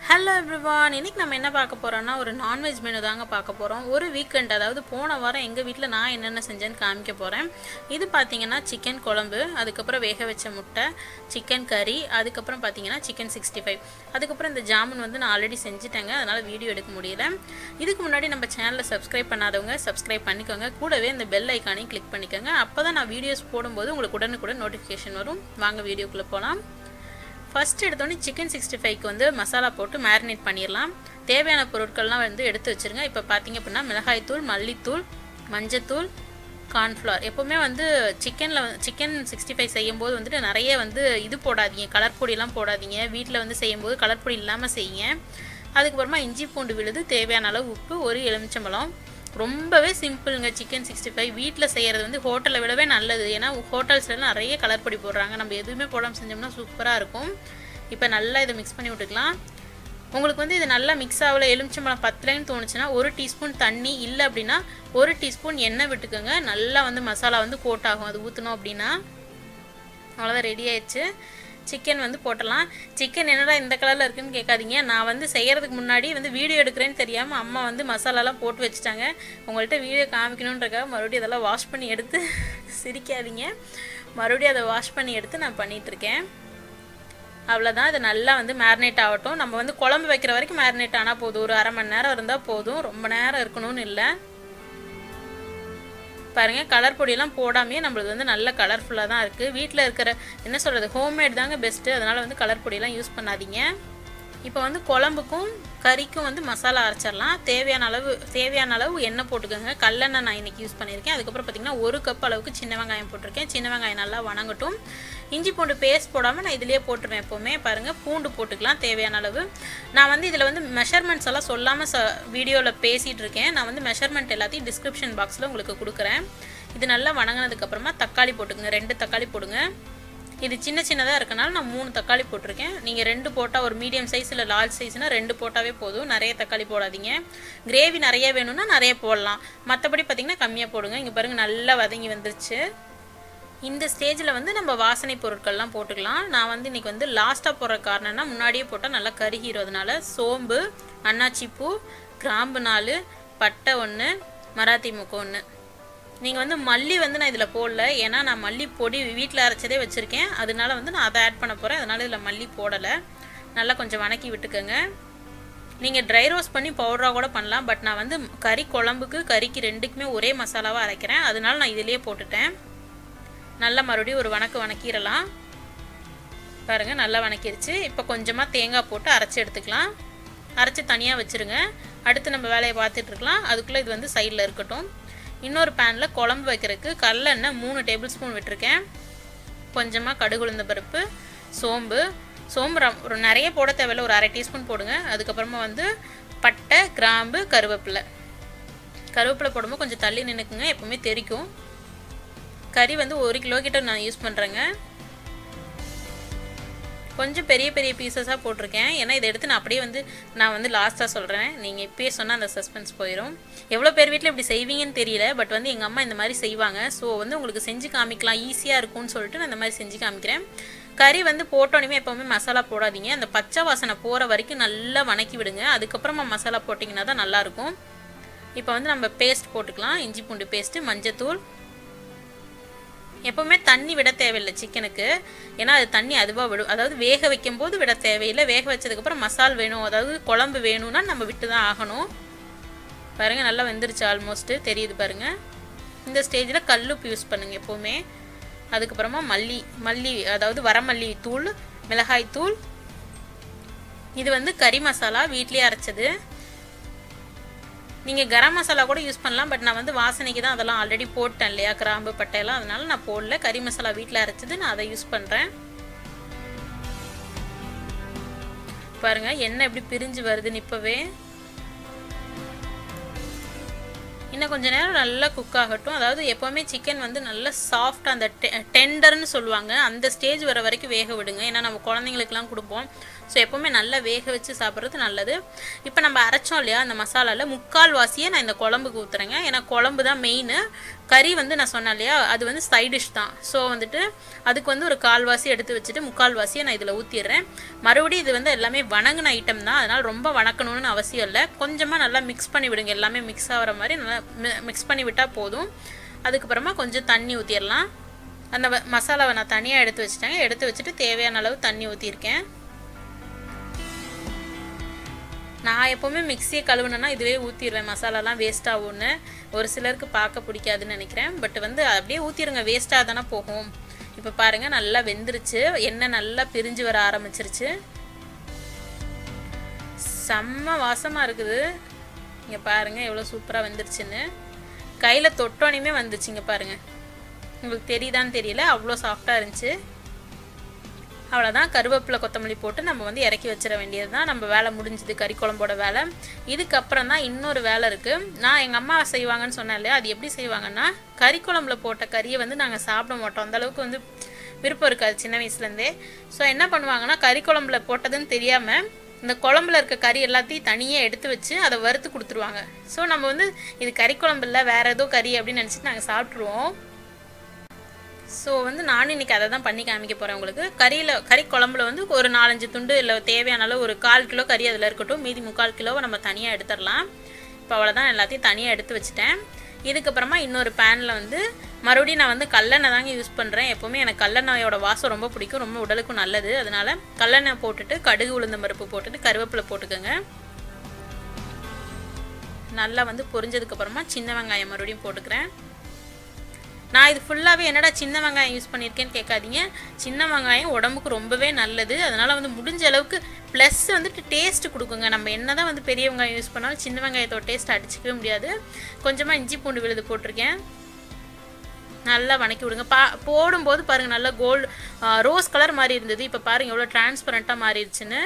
Hello everyone, இன்றைக்கி நம்ம என்ன பார்க்க போகிறோன்னா ஒரு நான்வெஜ் மெனு தாங்க பார்க்க போகிறோம். ஒரு வீக்கெண்ட், அதாவது போன வாரம் எங்கள் வீட்டில் நான் என்னென்ன செஞ்சேன்னு காமிக்க போகிறேன். இது பார்த்திங்கன்னா சிக்கன் குழம்பு, அதுக்கப்புறம் வேக வச்ச முட்டை, சிக்கன் கறி, அதுக்கப்புறம் பார்த்திங்கன்னா சிக்கன் 65. அதுக்கப்புறம் இந்த ஜாமுன் வந்து நான் ஆல்ரெடி செஞ்சுட்டேங்க, அதனால் வீடியோ எடுக்க முடியல. இதுக்கு முன்னாடி நம்ம சேனலை சப்ஸ்கிரைப் பண்ணாதவங்க சப்ஸ்கிரைப் பண்ணிக்கோங்க, கூடவே இந்த பெல் ஐக்கானையும் கிளிக் பண்ணிக்கோங்க. அப்போ தான் நான் வீடியோஸ் போடும்போது உங்களுக்கு உடனுக்குடன் நோட்டிஃபிகேஷன் வரும். வாங்க வீடியோக்குள்ளே போகலாம். ஃபஸ்ட் எடுத்தோடனே சிக்கன் 65க்கு வந்து மசாலா போட்டு மேரினேட் பண்ணிடலாம். தேவையான பொருட்கள்லாம் வந்து எடுத்து வச்சுருங்க. இப்போ பார்த்திங்க அப்படின்னா மிளகாய்த்தூள், மல்லித்தூள், மஞ்சத்தூள், கார்ன்ஃப்ளவர். எப்போவுமே வந்து சிக்கன் 65 செய்யும்போது வந்துட்டு நிறைய வந்து இது போடாதீங்க, கலர் பொடியெல்லாம் போடாதீங்க. வீட்டில் வந்து செய்யும்போது கலர் பொடி இல்லாமல் செய்யுங்க. அதுக்கப்புறமா இஞ்சி பூண்டு விழுது, தேவையான அளவு உப்பு, ஒரு எலுமிச்சம்பழம். ரொம்பவே சிம்பிளுங்க சிக்கன் 65. வீட்டில் செய்கிறது வந்து ஹோட்டலை விடவே நல்லது. ஏன்னா ஹோட்டல்ஸ்லாம் நிறைய கலர் பொடி போடுறாங்க, நம்ம எதுவுமே போடாமல் செஞ்சோம்னா சூப்பராக இருக்கும். இப்போ நல்லா இதை மிக்ஸ் பண்ணி விட்டுக்கலாம். உங்களுக்கு வந்து இது நல்லா மிக்ஸ் ஆகல, எலுமிச்சம்பழம் பத்தலைன்னு தோணுச்சுன்னா 1 டீஸ்பூன் தண்ணி, இல்லை அப்படின்னா 1 டீஸ்பூன் எண்ணெய் விட்டுக்கோங்க. நல்லா வந்து மசாலா வந்து கோட் ஆகும், அது ஊற்றணும் அப்படின்னா. அவ்வளோதான், ரெடி ஆயிடுச்சு. சிக்கன் வந்து போட்டலாம். சிக்கன் என்னடா இந்த கலரில் இருக்குதுன்னு கேட்காதீங்க. நான் வந்து செய்கிறதுக்கு முன்னாடி வந்து வீடியோ எடுக்கிறேன்னு தெரியாமல் அம்மா வந்து மசாலாலாம் போட்டு வச்சுட்டாங்க. உங்கள்கிட்ட வீடியோ காமிக்கணுன்றக்காக மறுபடியும் அதெல்லாம் வாஷ் பண்ணி எடுத்து சிரிக்காதீங்க, மறுபடியும் அதை வாஷ் பண்ணி எடுத்து நான் பண்ணிகிட்ருக்கேன். அவ்வளோதான், இது நல்லா வந்து மேரினேட் ஆகட்டும். நம்ம வந்து குழம்பு வைக்கிற வரைக்கும் மேரினேட் ஆனால் போதும், ஒரு அரை மணி நேரம் இருந்தால் போதும், ரொம்ப நேரம் இருக்கணும்னு இல்லை. பாருங்கள், கலர் பொடியெல்லாம் போடாமே நம்மளுக்கு வந்து நல்ல கலர்ஃபுல்லாக தான் இருக்குது. வீட்டில் இருக்கிற என்ன சொல்கிறது, ஹோம்மேட் தாங்க பெஸ்ட்டு. அதனால் வந்து கலர் பொடியெல்லாம் யூஸ் பண்ணாதீங்க. இப்போ வந்து குழம்புக்கும் கறிக்கும் வந்து மசாலா அரைச்சிடலாம். தேவையான அளவு எண்ணெய் போட்டுக்கோங்க. கல்லெண்ணெய் நான் இன்றைக்கி யூஸ் பண்ணியிருக்கேன். அதுக்கப்புறம் பார்த்திங்கன்னா 1 கப் அளவுக்கு சின்ன வெங்காயம் போட்டிருக்கேன். சின்ன வெங்காயம் நல்லா வணங்கட்டும். இஞ்சி பூண்டு பேஸ்ட் போடாமல் நான் இதிலே போட்டுருவேன் எப்போவுமே. பாருங்கள், பூண்டு போட்டுக்கலாம் தேவையான அளவு. நான் வந்து இதில் வந்து மெஷர்மெண்ட்ஸ் எல்லாம் சொல்லாமல் வீடியோவில் பேசிகிட்டு இருக்கேன். நான் வந்து மெஷர்மெண்ட் எல்லாத்தையும் டிஸ்கிரிப்ஷன் பாக்ஸில் உங்களுக்கு கொடுக்குறேன். இது நல்லா வணங்கினதுக்கப்புறமா தக்காளி போட்டுக்கோங்க. 2 தக்காளி போடுங்க. இது சின்ன சின்னதாக இருக்கனால நான் 3 தக்காளி போட்டிருக்கேன். நீங்கள் 2 போட்டால், ஒரு மீடியம் சைஸ் இல்லை லார்ஜ் சைஸ்னால் 2 போட்டாவே போதும். நிறைய தக்காளி போடாதீங்க. கிரேவி நிறைய வேணும்னா நிறைய போடலாம், மற்றபடி பார்த்திங்கன்னா கம்மியாக போடுங்க. இங்கே பாருங்கள், நல்லா வதங்கி வந்துருச்சு. இந்த ஸ்டேஜில் வந்து நம்ம வாசனை பொருட்கள்லாம் போட்டுக்கலாம். நான் வந்து இன்றைக்கி வந்து லாஸ்ட்டாக போடுற காரணம்னா முன்னாடியே போட்டால் நல்லா கருகிறதுனால சோம்பு, அன்னாச்சிப்பூ, கிராம்பு 4, பட்டை 1, மராத்தி மொக்கு 1. நீங்கள் வந்து மல்லி வந்து நான் இதில் போடல, ஏன்னா நான் மல்லி பொடி வீட்டில் அரைச்சதே வச்சுருக்கேன். அதனால வந்து நான் அதை ஆட் பண்ண போகிறேன். அதனால் இதில் மல்லி போடலை. நல்லா கொஞ்சம் வணக்கி விட்டுக்கோங்க. நீங்கள் ட்ரை ரோஸ்ட் பண்ணி பவுடராக கூட பண்ணலாம். பட் நான் வந்து கறி குழம்புக்கு கறிக்கு 2க்குமே ஒரே மசாலாவாக அரைக்கிறேன். அதனால நான் இதிலே போட்டுட்டேன். நல்லா மறுபடியும் ஒரு வணக்கிடலாம். பாருங்கள், நல்லா வணக்கிடுச்சு. இப்போ கொஞ்சமாக தேங்காய் போட்டு அரைச்சி எடுத்துக்கலாம். அரைச்சி தனியாக வச்சுருங்க. அடுத்து நம்ம வேலையை பார்த்துட்ருக்கலாம். அதுக்குள்ளே இது வந்து சைடில் இருக்கட்டும். இன்னொரு பேனில் குழம்பு வைக்கிறதுக்கு கடலெண்ணெய் 3 டேபிள் ஸ்பூன் விட்டுருக்கேன். கொஞ்சமாக கடுகு உளுந்த பருப்பு, சோம்பு ஒரு நிறைய போட தேவையில்ல, ஒரு 1/2 டீஸ்பூன் போடுங்க. அதுக்கப்புறமா வந்து பட்டை, கிராம்பு, கருவேப்பிலை போடும்போது கொஞ்சம் தள்ளி நின்றுக்குங்க, எப்போவுமே தெரிக்கும். கறி வந்து 1 கிலோ கிட்ட நான் யூஸ் பண்ணுறேங்க. கொஞ்சம் பெரிய பெரிய பீசஸாக போட்டிருக்கேன், ஏன்னா இதை எடுத்து நான் வந்து லாஸ்ட்டாக சொல்கிறேன். நீங்கள் இப்போயே சொன்னால் அந்த சஸ்பென்ஸ் போயிடும். எவ்வளோ பேர் வீட்டில் இப்படி செய்வீங்கன்னு தெரியல, பட் வந்து எங்கள் அம்மா இந்த மாதிரி செய்வாங்க. ஸோ வந்து உங்களுக்கு செஞ்சு காமிக்கலாம், ஈஸியாக இருக்கும்னு சொல்லிட்டு நான் இந்த மாதிரி செஞ்சு காமிக்கிறேன். கறி வந்து போட்டோன்னே எப்போவுமே மசாலா போடாதீங்க. அந்த பச்சை வாசனை போகிற வரைக்கும் நல்லா வணக்கி விடுங்க. அதுக்கப்புறமா மசாலா போட்டிங்கன்னா தான் நல்லாயிருக்கும். இப்போ வந்து நம்ம பேஸ்ட் போட்டுக்கலாம். இஞ்சி பூண்டு பேஸ்ட்டு, மஞ்சத்தூள். எப்போவுமே தண்ணி விட தேவையில்லை சிக்கனுக்கு, ஏன்னா அது தண்ணி அதுவாக விடும். அதாவது வேக வைக்கும் போது விட தேவையில்லை. வேக வச்சதுக்கப்புறம் மசால் வேணும், அதாவது குழம்பு வேணும்னா நம்ம விட்டு தான் ஆகணும். பாருங்கள், நல்லா வெந்துருச்சு, ஆல்மோஸ்ட்டு தெரியுது பாருங்கள். இந்த ஸ்டேஜில் கல்லுப்பு யூஸ் பண்ணுங்கள் எப்போவுமே. அதுக்கப்புறமா மல்லி அதாவது வரமல்லி தூள், மிளகாய் தூள். இது வந்து கறி மசாலா வீட்லேயே அரைச்சது. நீங்கள் கரம் மசாலா கூட யூஸ் பண்ணலாம், பட் நான் வந்து வாசனைக்கு தான் அதெல்லாம் ஆல்ரெடி போட்டேன் இல்லையா, கிராம்பு பட்டையெல்லாம், அதனால நான் போடல. கறி மசாலா வீட்டில் அரைச்சது, நான் அதை யூஸ் பண்ணுறேன். பாருங்கள், எண்ணெய் எப்படி பிரிஞ்சு வருதுன்னு. இப்போவே இன்னும் கொஞ்சம் நேரம் நல்லா குக் ஆகட்டும். அதாவது எப்போவுமே சிக்கன் வந்து நல்லா சாஃப்டாக, அந்த டெண்டர்னு சொல்லுவாங்க, அந்த ஸ்டேஜ் வர வரைக்கும் வேக விடுங்க. ஏன்னா நம்ம குழந்தைங்களுக்குலாம் கொடுப்போம். ஸோ எப்போவுமே நல்லா வேக வச்சு சாப்பிட்றது நல்லது. இப்போ நம்ம அரைச்சோம் இல்லையா அந்த மசாலாவில் 3/4 நான் இந்த குழம்புக்கு ஊற்றுறேங்க. ஏன்னா குழம்பு தான் மெயின். கறி வந்து நான் சொன்னேன் இல்லையா அது வந்து சைட் டிஷ் தான். ஸோ வந்துட்டு அதுக்கு வந்து ஒரு 1/4 எடுத்து வச்சுட்டு 3/4 நான் இதில் ஊற்றிடுறேன். மறுபடியும் இது வந்து எல்லாமே வணங்கின ஐட்டம் தான், அதனால் ரொம்ப வணக்கணும்னு அவசியம் இல்லை. கொஞ்சமாக நல்லா மிக்ஸ் பண்ணி விடுங்க, எல்லாமே மிக்ஸ் ஆகிற மாதிரி நல்லா மிக்ஸ் பண்ணி விட்டால் போதும். அதுக்கப்புறமா கொஞ்சம் தண்ணி ஊற்றிடலாம். அந்த மசாலாவை நான் தனியாக எடுத்து வச்சுட்டேங்க. எடுத்து வச்சுட்டு தேவையான அளவு தண்ணி ஊற்றிருக்கேன். நான் எப்போவுமே மிக்ஸியை கழுவுனேன்னா இதுவே ஊற்றிடுவேன், மசாலாலாம் வேஸ்ட் ஆகும்னு. ஒரு சிலருக்கு பார்க்க பிடிக்காதுன்னு நினைக்கிறேன். பட் வந்து அப்படியே ஊற்றிடுங்க, வேஸ்ட்டாக தானே போகும். இப்போ பாருங்கள் நல்லா வெந்துருச்சு, எண்ணெய் நல்லா பிரிஞ்சு வர ஆரம்பிச்சிருச்சு. செம்ம வாசமாக இருக்குது. இங்கே பாருங்கள் எவ்வளோ சூப்பராக வெந்துருச்சுன்னு. கையில் தொட்டோனையுமே வந்துச்சு. இங்கே பாருங்கள், உங்களுக்கு தெரியுதான்னு தெரியல, அவ்வளோ சாஃப்டாக இருந்துச்சு. அவ்வளோதான். கருவேப்பிலை கொத்தமல்லி போட்டு நம்ம வந்து இறக்கி வச்சிட வேண்டியது தான். நம்ம வேலை முடிஞ்சுது, கறி குழம்போட வேலை. இதுக்கப்புறம் தான் இன்னொரு வேலை இருக்குது. நான் எங்கள் அம்மா செய்வாங்கன்னு சொன்னேன் இல்லையா, அது எப்படி செய்வாங்கன்னா கறி குழம்புல போட்ட கறியை வந்து நாங்கள் சாப்பிட மாட்டோம், அந்தளவுக்கு வந்து விருப்பம் இருக்காது சின்ன வயசுலேருந்தே. ஸோ என்ன பண்ணுவாங்கன்னா கறி குழம்புல போட்டதுன்னு தெரியாமல் இந்த குழம்புல இருக்க கறி எல்லாத்தையும் தனியாக எடுத்து வச்சு அதை வறுத்து கொடுத்துருவாங்க. ஸோ நம்ம வந்து இது கறி குழம்பு இல்லை வேறு ஏதோ கறி அப்படின்னு நினச்சிட்டு நாங்கள் சாப்பிட்ருவோம். ஸோ வந்து நானும் இன்றைக்கி அதை தான் பண்ணி காமிக்க போகிறேன் உங்களுக்கு. கறி குழம்புல வந்து ஒரு 4-5 துண்டு இல்லை தேவையான அளவு ஒரு 1/4 கிலோ கறி அதில் இருக்கட்டும், மீதி 3/4 கிலோவை நம்ம தனியாக எடுத்துடலாம். இப்போ அவ்வளோதான், எல்லாத்தையும் தனியாக எடுத்து வச்சுட்டேன். இதுக்கப்புறமா இன்னொரு பேனில் வந்து மறுபடியும் நான் வந்து கல்லெண்ணெய் தாங்க யூஸ் பண்ணுறேன். எப்போவுமே எனக்கு கல்லெண்ணெயோட வாசம் ரொம்ப பிடிக்கும், ரொம்ப உடலுக்கும் நல்லது. அதனால் கல்லெண்ணெய் போட்டுட்டு கடுகு உளுந்தம் பருப்பு போட்டுட்டு கருவேப்பிலை போட்டுக்கோங்க. நல்லா வந்து பொரிஞ்சதுக்கப்புறமா சின்ன வெங்காயம் மறுபடியும் போட்டுக்கிறேன். நான் இது ஃபுல்லாகவே என்னடா சின்ன வெங்காயம் யூஸ் பண்ணியிருக்கேன்னு கேட்காதீங்க. சின்ன வெங்காயம் உடம்புக்கு ரொம்பவே நல்லது. அதனால் வந்து முடிஞ்ச அளவுக்கு ப்ளஸ் வந்துட்டு டேஸ்ட்டு கொடுக்குங்க. நம்ம என்ன தான் வந்து பெரிய வெங்காயம் யூஸ் பண்ணாலும் சின்ன வெங்காயத்தோட டேஸ்ட் அடிச்சிக்கவே முடியாது. கொஞ்சமாக இஞ்சி பூண்டு விழுது போட்டிருக்கேன். நல்லா வணக்கி விடுங்க. போடும்போது பாருங்கள் நல்லா ரோஸ் கலர் மாதிரி இருந்தது. இப்போ பாருங்கள் எவ்வளோ டிரான்ஸ்பரண்ட்டாக மாறிடுச்சுன்னு.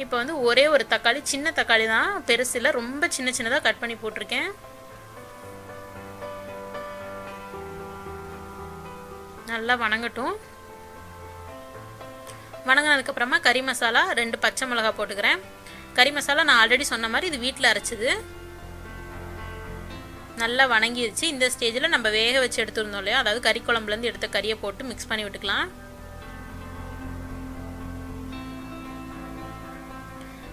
இப்போ வந்து ஒரே ஒரு தக்காளி, சின்ன தக்காளி தான், பெருசில் ரொம்ப சின்னதாக கட் பண்ணி போட்டிருக்கேன். நல்லா வணங்கட்டும். வணங்கினதுக்கப்புறமா கறி மசாலா 2 பச்சை மிளகா போட்டுக்கிறேன். கறி மசாலா நான் ஆல்ரெடி சொன்ன மாதிரி இது வீட்டில் அரைச்சிது. நல்லா வணங்கிடுச்சு. இந்த ஸ்டேஜில் நம்ம வேக வச்சு எடுத்துருந்தோம் இல்லையா, அதாவது கறி குழம்புலேருந்து எடுத்த கறியை போட்டு மிக்ஸ் பண்ணி விட்டுக்கலாம்.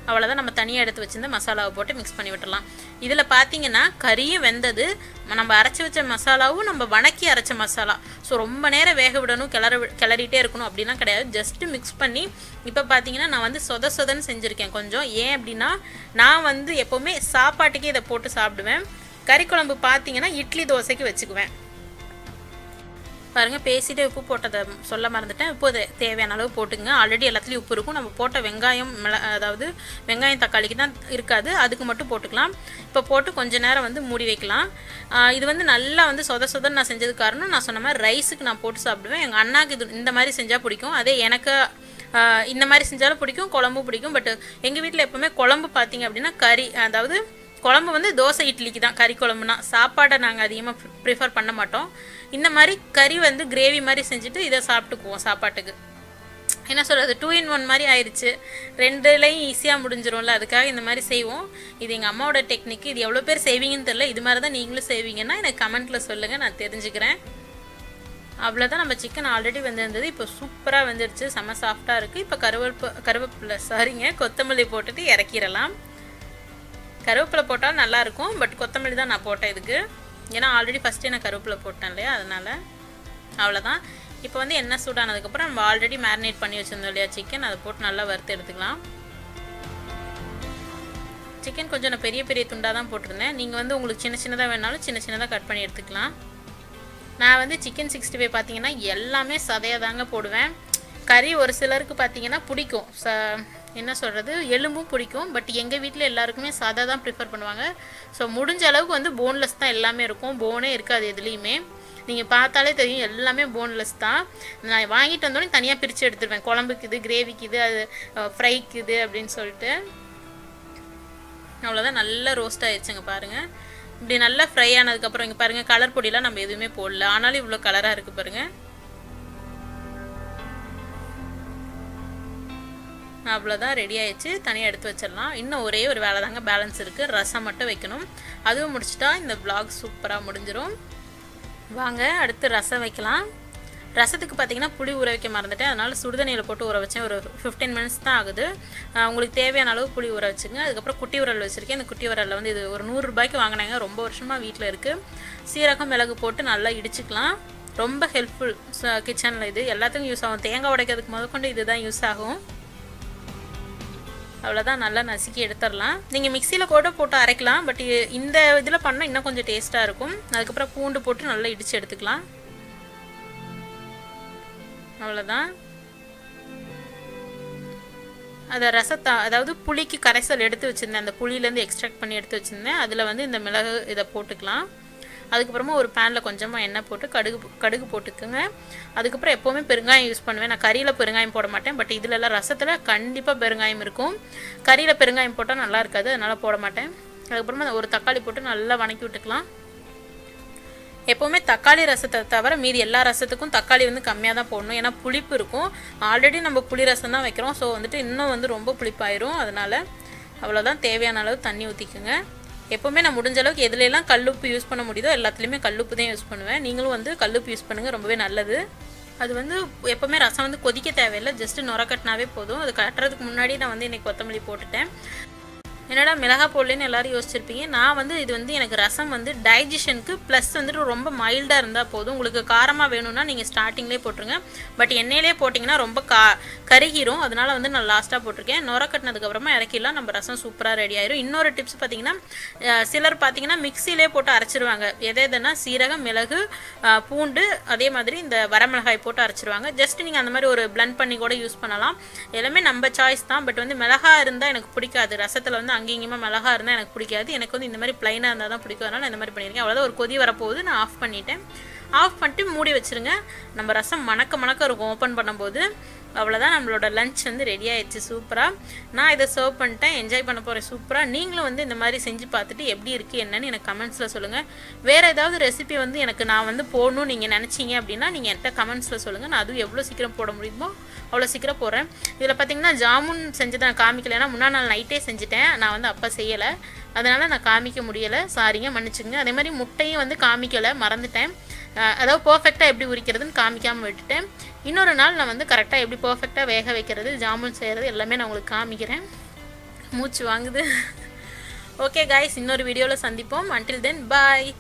அவ்வளோதான், நம்ம தனியாக எடுத்து வச்சுருந்த மசாலாவை போட்டு மிக்ஸ் பண்ணி விட்டுடலாம். இதில் பார்த்தீங்கன்னா கறியும் வெந்தது, நம்ம அரைச்சி வச்ச மசாலாவும் நம்ம வணக்கி அரைச்ச மசாலா. ஸோ ரொம்ப நேரம் வேக விடணும், கிளறிட்டே இருக்கணும் அப்படிலாம் கிடையாது. ஜஸ்ட்டு மிக்ஸ் பண்ணி இப்போ பார்த்தீங்கன்னா நான் வந்து சொதன்னு செஞ்சுருக்கேன் கொஞ்சம். ஏன் அப்படின்னா நான் வந்து எப்போவுமே சாப்பாட்டுக்கே இதை போட்டு சாப்பிடுவேன். கறி குழம்பு பார்த்தீங்கன்னா இட்லி தோசைக்கு வச்சுக்குவேன். பாருங்கள் பேசிகிட்டே உப்பு போட்டதை சொல்ல மறந்துட்டேன். உப்பு தேவையான அளவு போட்டுங்க. ஆல்ரெடி எல்லாத்துலேயும் உப்பு இருக்கும். நம்ம போட்ட வெங்காயம் அதாவது வெங்காயம் தக்காளிக்கு தான் இருக்காது, அதுக்கு மட்டும் போட்டுக்கலாம். இப்போ போட்டு கொஞ்சம் நேரம் வந்து மூடி வைக்கலாம். இது வந்து நல்லா வந்து சொதன்னு நான் செஞ்சது காரணம் நான் சொன்ன மாதிரி ரைஸுக்கு நான் போட்டு சாப்பிடுவேன். எங்கள் அண்ணாக்கு இது இந்த மாதிரி செஞ்சால் பிடிக்கும். அதே எனக்கு இந்த மாதிரி செஞ்சாலும் பிடிக்கும், குழம்பும் பிடிக்கும். பட் எங்கள் வீட்டில் எப்போவுமே குழம்பு பார்த்தீங்க அப்படின்னா கறி, அதாவது குழம்பு வந்து தோசை இட்லிக்கு தான் கறி குழம்புனா. சாப்பாடை நாங்கள் அதிகமாக ப்ரிஃபர் பண்ண மாட்டோம். இந்த மாதிரி கறி வந்து கிரேவி மாதிரி செஞ்சுட்டு இதை சாப்பிட்டுக்குவோம் சாப்பாட்டுக்கு. என்ன சொல்கிறது, 2 in 1 மாதிரி ஆயிடுச்சு. 2லையும் ஈஸியாக முடிஞ்சிடும்ல, அதுக்காக இந்த மாதிரி செய்வோம். இது எங்கள் அம்மாவோட டெக்னிக். இது எவ்வளோ பேர் செய்வீங்கன்னு தெரியல. இது மாதிரி தான் நீங்களும் செய்வீங்கன்னா எனக்கு கமெண்ட்டில் சொல்லுங்கள், நான் தெரிஞ்சுக்கிறேன். அவ்வளோதான், நம்ம சிக்கன் ஆல்ரெடி வெந்திருந்தது. இப்போ சூப்பராக வெந்துருச்சு, செம்ம சாஃப்டாக இருக்குது. இப்போ கருவேப்பிலை கொத்தமல்லி போட்டுட்டு இறக்கிடலாம். கருவேப்பிலை போட்டால் நல்லாயிருக்கும், பட் கொத்தமல்லி தான் நான் போட்டேன் இதுக்கு. ஏன்னா ஆல்ரெடி ஃபஸ்ட்டே நான் கருவேப்பிலை போட்டேன் இல்லையா, அதனால். அவ்வளோதான். இப்போ வந்து எண்ணெய் சூடானதுக்கப்புறம் நம்ம ஆல்ரெடி மேரினேட் பண்ணி வச்சுருந்தோம் இல்லையா சிக்கன், அதை போட்டு நல்லா வறுத்து எடுத்துக்கலாம். சிக்கன் கொஞ்சம் நான் பெரிய துண்டாக தான் போட்டிருந்தேன். நீங்கள் வந்து உங்களுக்கு சின்னதாக வேணாலும் சின்னதாக கட் பண்ணி எடுத்துக்கலாம். நான் வந்து சிக்கன் 65 பார்த்தீங்கன்னா எல்லாமே சதையாக தாங்க போடுவேன். கறி ஒரு சிலருக்கு பார்த்தீங்கன்னா பிடிக்கும், என்ன சொல்கிறது, எலும்பும் பிடிக்கும். பட் எங்கள் வீட்டில் எல்லாருக்குமே சதை தான் ப்ரிஃபர் பண்ணுவாங்க. ஸோ முடிஞ்ச அளவுக்கு வந்து போன்லெஸ் தான் எல்லாமே இருக்கும், போனே இருக்காது எதுலேயுமே. நீங்கள் பார்த்தாலே தெரியும் எல்லாமே போன்லெஸ் தான். நான் வாங்கிட்டு வந்தோடனே தனியாக பிரித்து எடுத்துருவேன், குழம்புக்கு இது, கிரேவிக்கு இது, அது ஃப்ரைக்கு இது அப்படின்னு சொல்லிட்டு. அவ்வளோதான், நல்லா ரோஸ்ட் ஆகிடுச்சுங்க பாருங்கள். இப்படி நல்லா ஃப்ரை ஆனதுக்கப்புறம் இங்கே பாருங்கள், கலர் பொடியெலாம் நம்ம எதுவுமே போடல, ஆனாலும் இவ்வளோ கலராக இருக்குது பாருங்கள். அவ்வளோதான், ரெடி ஆயிடுச்சு. தனியாக எடுத்து வச்சிடலாம். இன்னும் ஒரே ஒரு வேலை தாங்க பேலன்ஸ் இருக்குது, ரசம் மட்டும் வைக்கணும். அதுவும் முடிச்சிட்டா இந்த vlog சூப்பராக முடிஞ்சிடும். வாங்க அடுத்து ரசம் வைக்கலாம். ரசத்துக்கு பார்த்தீங்கன்னா புளி ஊற வைக்க மறந்துட்டேன், அதனால் சுடுதண்ணியில் போட்டு ஊற வச்சேன். ஒரு 15 மினிட்ஸ் தான் ஆகுது. உங்களுக்கு தேவையான அளவு புளி ஊற வச்சுங்க. அதுக்கப்புறம் குட்டி உரல் வச்சுருக்கேன். இந்த குட்டி உரலில் வந்து இது ஒரு 100 ரூபாய்க்கு வாங்கினாங்க, ரொம்ப வருஷமாக வீட்டில் இருக்குது. சீரகம் மிளகு போட்டு நல்லா இடிச்சுக்கலாம். ரொம்ப ஹெல்ப்ஃபுல் கிச்சனில், இது எல்லாத்துக்கும் யூஸ் ஆகும். தேங்காய் உடைக்கிறதுக்கு முதற்கொண்டு இது தான் யூஸ் ஆகும். அவ்வளோதான், நல்லா நசுக்கி எடுத்துடலாம். நீங்கள் மிக்சியில் கூட போட்டு அரைக்கலாம், பட் இந்த இதில் பண்ணால் இன்னும் கொஞ்சம் டேஸ்ட்டாக இருக்கும். அதுக்கப்புறம் பூண்டு போட்டு நல்லா இடித்து எடுத்துக்கலாம். அவ்வளோதான். அதை ரசத்தை, அதாவது புளிக்கு கரைசல் எடுத்து வச்சுருந்தேன், அந்த புளியிலேருந்து எக்ஸ்ட்ராக்ட் பண்ணி எடுத்து வச்சுருந்தேன். அதில் வந்து இந்த மிளகு இதை போட்டுக்கலாம். அதுக்கப்புறமா ஒரு பேனில் கொஞ்சமாக எண்ணெய் போட்டு கடுகு போட்டுக்குங்க. அதுக்கப்புறம் எப்போவுமே பெருங்காயம் யூஸ் பண்ணுவேன். நான் கறியில் பெருங்காயம் போட மாட்டேன், பட் இதிலெல்லாம் ரசத்தில் கண்டிப்பாக பெருங்காயம் இருக்கும். கறியில் பெருங்காயம் போட்டால் நல்லா இருக்காது, அதனால் போட மாட்டேன். அதுக்கப்புறமா ஒரு தக்காளி போட்டு நல்லா வணக்கி விட்டுக்கலாம். எப்போவுமே தக்காளி ரசத்தை தவிர மீதி எல்லா ரசத்துக்கும் தக்காளி வந்து கம்மியாக தான் போடணும், ஏன்னா புளிப்பு இருக்கும். ஆல்ரெடி நம்ம புளி ரசம் தான் வைக்கிறோம், ஸோ வந்துட்டு இன்னும் வந்து ரொம்ப புளிப்பாயிரும். அதனால் அவ்வளோதான், தேவையான அளவு தண்ணி ஊற்றிக்குங்க. எப்போவுமே நான் முடிஞ்ச அளவுக்கு எதுலெல்லாம் கல்லுப்பு யூஸ் பண்ண முடியுதோ எல்லாத்துலேயுமே கல்லுப்பு தான் யூஸ் பண்ணுவேன். நீங்களும் வந்து கல்லுப்பு யூஸ் பண்ணுங்கள், ரொம்பவே நல்லது. அது வந்து எப்போவுமே ரசம் வந்து கொதிக்க தேவையில்லை, ஜஸ்ட்டு நுர கட்டினாவே போதும். அது கட்டுறதுக்கு முன்னாடி நான் வந்து இன்றைக்கி கொத்தமல்லி போட்டுட்டேன். என்னடா மிளகா போடலன்னு எல்லோரும் யோசிச்சிருப்பீங்க. நான் வந்து இது வந்து எனக்கு ரசம் வந்து டைஜஷனுக்கு ப்ளஸ் வந்துட்டு ரொம்ப மைல்டாக இருந்தால் போதும். உங்களுக்கு காரமாக வேணும்னா நீங்கள் ஸ்டார்டிங்லேயே போட்டுருங்க, பட் எண்ணெயிலே போட்டிங்கன்னா ரொம்ப கருகிரும். அதனால் வந்து நான் லாஸ்ட்டாக போட்டிருக்கேன். நுர கட்டினதுக்கப்புறமா இறக்கிடலாம், நம்ம ரசம் சூப்பராக ரெடி ஆயிரும். இன்னொரு டிப்ஸ் பார்த்தீங்கன்னா, சிலர் பார்த்தீங்கன்னா மிக்சிலே போட்டு அரைச்சிருவாங்க. எதுனா சீரகம் மிளகு பூண்டு அதே மாதிரி இந்த வரமிளகாய் போட்டு அரைச்சிருவாங்க. ஜஸ்ட் நீங்கள் அந்த மாதிரி ஒரு பிளண்ட் பண்ணி கூட யூஸ் பண்ணலாம். எல்லாமே நம்ம சாய்ஸ் தான். பட் வந்து மிளகா இருந்தால் எனக்கு பிடிக்காது, ரசத்தில் வந்து அங்கேயுமா மிளகா இருந்தால் எனக்கு பிடிக்காது. எனக்கு வந்து இந்த மாதிரி ப்ளைனாக இருந்தால் தான் பிடிக்கும், அதனால் நான் இந்த மாதிரி பண்ணியிருக்கேன். அவ்வளோதான், ஒரு கொதி வரப்போகுது, நான் ஆஃப் பண்ணிட்டேன். ஆஃப் பண்ணிட்டு மூடி வச்சுருங்க. நம்ம ரசம் மணக்க இருக்கும் ஓப்பன் பண்ணும்போது. அவ்வளோதான், நம்மளோட லஞ்ச் வந்து ரெடி ஆயிடுச்சு சூப்பராக. நான் இதை சர்வ் பண்ணிட்டேன், என்ஜாய் பண்ண போகிறேன் சூப்பராக. நீங்களும் வந்து இந்த மாதிரி செஞ்சு பார்த்துட்டு எப்படி இருக்குது என்னன்னு எனக்கு கமெண்ட்ஸில் சொல்லுங்கள். வேறு ஏதாவது ரெசிபி வந்து எனக்கு நான் வந்து போடணும்னு நீங்கள் நினச்சிங்க அப்படின்னா நீங்கள் என்கிட்ட கமெண்ட்ஸில் சொல்லுங்கள். நான் அதுவும் எவ்வளோ சீக்கிரம் போட முடியுமோ அவ்வளோ சீக்கிரம் போடுறேன். இதில் பார்த்தீங்கன்னா ஜாமுன் செஞ்சதை நான் காமிக்கல, ஏன்னா முன்னாள் நாள் நைட்டே செஞ்சுட்டேன். நான் வந்து அப்போ செய்யலை, அதனால் நான் காமிக்க முடியலை, சாரிங்க மன்னிச்சுங்க. அதே மாதிரி முட்டையும் வந்து காமிக்கலை, மறந்துட்டேன். அதாவது பர்ஃபெக்டாக எப்படி உரிக்கிறதுன்னு காமிக்காமல் விட்டுட்டேன். இன்னொரு நாள் நான் வந்து கரெக்டாக எப்படி பர்ஃபெக்டாக வேக வைக்கிறது, ஜாமுன் செய்கிறது எல்லாமே நான் உங்களுக்கு காமிக்கிறேன். மூச்சு வாங்குது. ஓகே காய்ஸ், இன்னொரு வீடியோவில் சந்திப்போம். அன்டில் தென் பாய்.